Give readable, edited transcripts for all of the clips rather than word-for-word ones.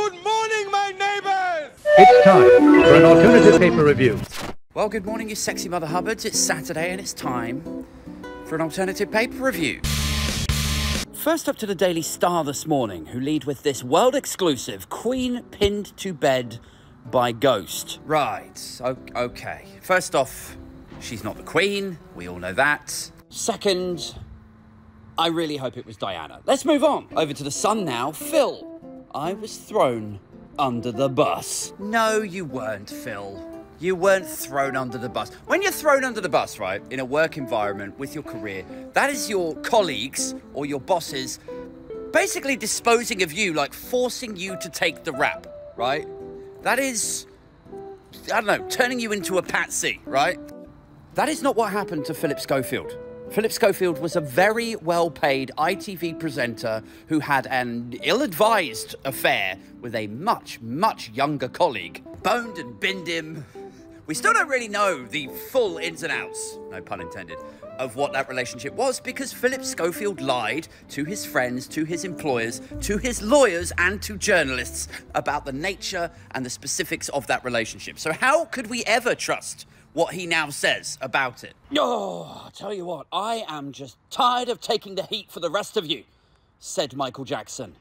Good morning, my neighbours! It's time for an alternative paper review. Well, good morning, you sexy Mother Hubbards. It's Saturday and it's time for an alternative paper review. First up to the Daily Star this morning, who lead with this world-exclusive Queen pinned to bed by ghost. Right, okay. First off, she's not the Queen. We all know that. Second, I really hope it was Diana. Let's move on. Over to the Sun now. Phil, I was thrown under the bus. No, you weren't, Phil. You weren't thrown under the bus. When you're thrown under the bus, right, in a work environment with your career, that is your colleagues or your bosses basically disposing of you, like forcing you to take the rap, right? That is, I don't know, turning you into a patsy, right? That is not what happened to Philip Schofield. Philip Schofield was a very well-paid ITV presenter who had an ill-advised affair with a much, much younger colleague. Boned and binned him. We still don't really know the full ins and outs, no pun intended, of what that relationship was because Philip Schofield lied to his friends, to his employers, to his lawyers and to journalists about the nature and the specifics of that relationship. So how could we ever trust what he now says about it? Oh, I'll tell you what, I am just tired of taking the heat for the rest of you, said Michael Jackson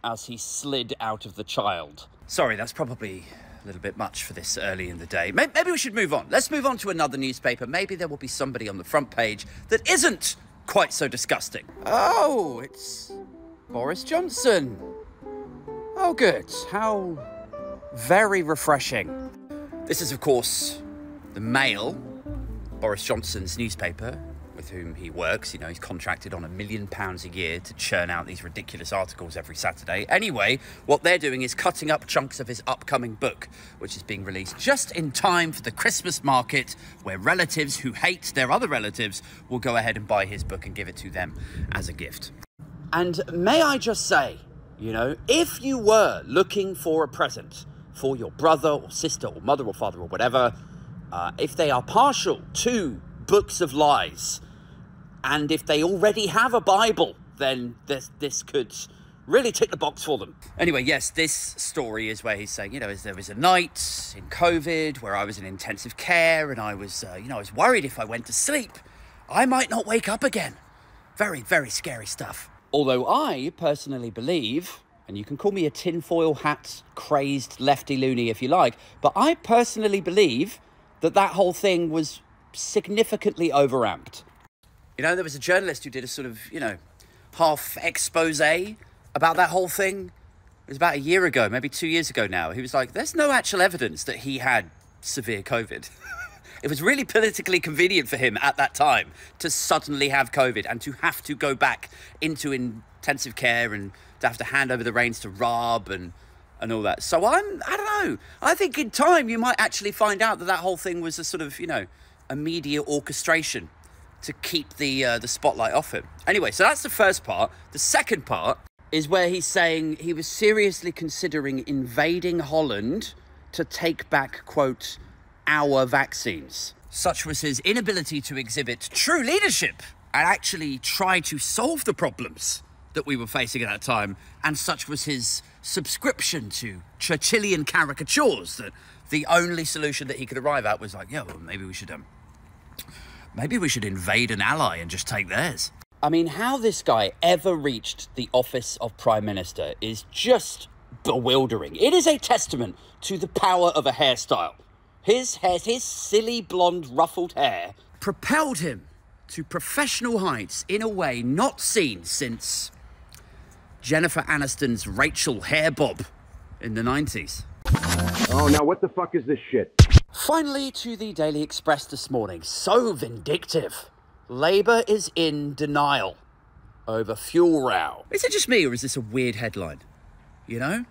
as he slid out of the Child. Sorry, that's probably a little bit much for this early in the day. Maybe we should move on. Let's move on to another newspaper. Maybe there will be somebody on the front page that isn't quite so disgusting. Oh, it's Boris Johnson. Oh, good. How very refreshing. This is, of course, the Mail, Boris Johnson's newspaper, with whom he works. You know, he's contracted on £1 million a year to churn out these ridiculous articles every Saturday. Anyway, what they're doing is cutting up chunks of his upcoming book, which is being released just in time for the Christmas market, where relatives who hate their other relatives will go ahead and buy his book and give it to them as a gift. And may I just say, you know, if you were looking for a present for your brother or sister or mother or father or whatever, if they are partial to books of lies, and if they already have a Bible, then this could really tick the box for them. Anyway, yes, this story is where he's saying, you know, there was a night in COVID where I was in intensive care and I was, I was worried if I went to sleep, I might not wake up again. Very, very scary stuff. Although I personally believe, and you can call me a tinfoil hat crazed lefty loony if you like, but I personally believe that whole thing was significantly overamped. You know, there was a journalist who did a sort of, half expose about that whole thing. It was about a year ago, maybe 2 years ago now. He was like, there's no actual evidence that he had severe COVID. It was really politically convenient for him at that time to suddenly have COVID and to have to go back into intensive care and to have to hand over the reins to Rob and all that. So I don't know. I think in time you might actually find out that whole thing was a sort of, a media orchestration to keep the spotlight off him. Anyway, so that's the first part. The second part is where he's saying he was seriously considering invading Holland to take back, quote, our vaccines. Such was his inability to exhibit true leadership and actually try to solve the problems that we were facing at that time, and such was his subscription to Churchillian caricatures that the only solution that he could arrive at was like, yeah, well, maybe we should invade an ally and just take theirs. I mean, how this guy ever reached the office of Prime Minister is just bewildering. It is a testament to the power of a hairstyle. His silly blonde ruffled hair propelled him to professional heights in a way not seen since Jennifer Aniston's Rachel hair bob in the 90s. Oh, now what the fuck is this shit? Finally, to the Daily Express this morning. So vindictive. Labour is in denial over fuel row. Is it just me or is this a weird headline? You know?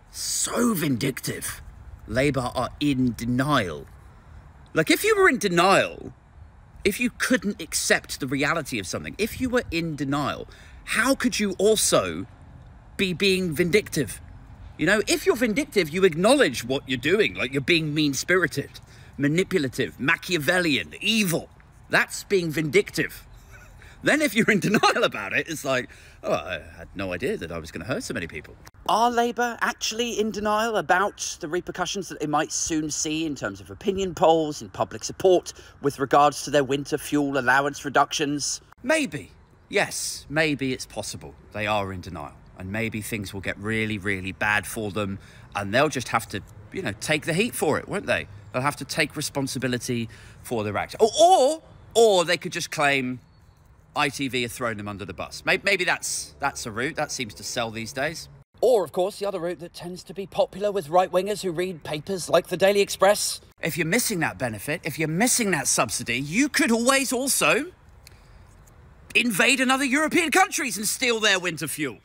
So vindictive. Labour are in denial. Like, if you were in denial, if you couldn't accept the reality of something, if you were in denial, how could you also be being vindictive? You know, if you're vindictive, you acknowledge what you're doing, like you're being mean-spirited, manipulative, Machiavellian, evil. That's being vindictive. Then if you're in denial about it, it's like, oh, I had no idea that I was going to hurt so many people. Are Labour actually in denial about the repercussions that they might soon see in terms of opinion polls and public support with regards to their winter fuel allowance reductions? Maybe. Yes, maybe it's possible. They are in denial. And maybe things will get really, really bad for them. And they'll just have to, take the heat for it, won't they? They'll have to take responsibility for their actions. Or they could just claim ITV have thrown them under the bus. Maybe that's a route. That seems to sell these days. Or, of course, the other route that tends to be popular with right-wingers who read papers like the Daily Express. If you're missing that benefit, if you're missing that subsidy, you could always also invade another European countries and steal their winter fuel.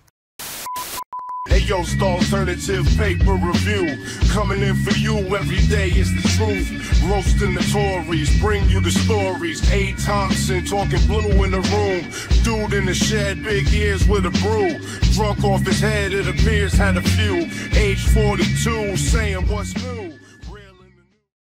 Hey yo, it's the alternative paper review. Coming in for you every day is the truth. Roasting the Tories, bring you the stories. A. Thompson talking blue in the room. Dude in the shed, big ears with a brew. Drunk off his head, it appears had a few. Age 42, saying what's new.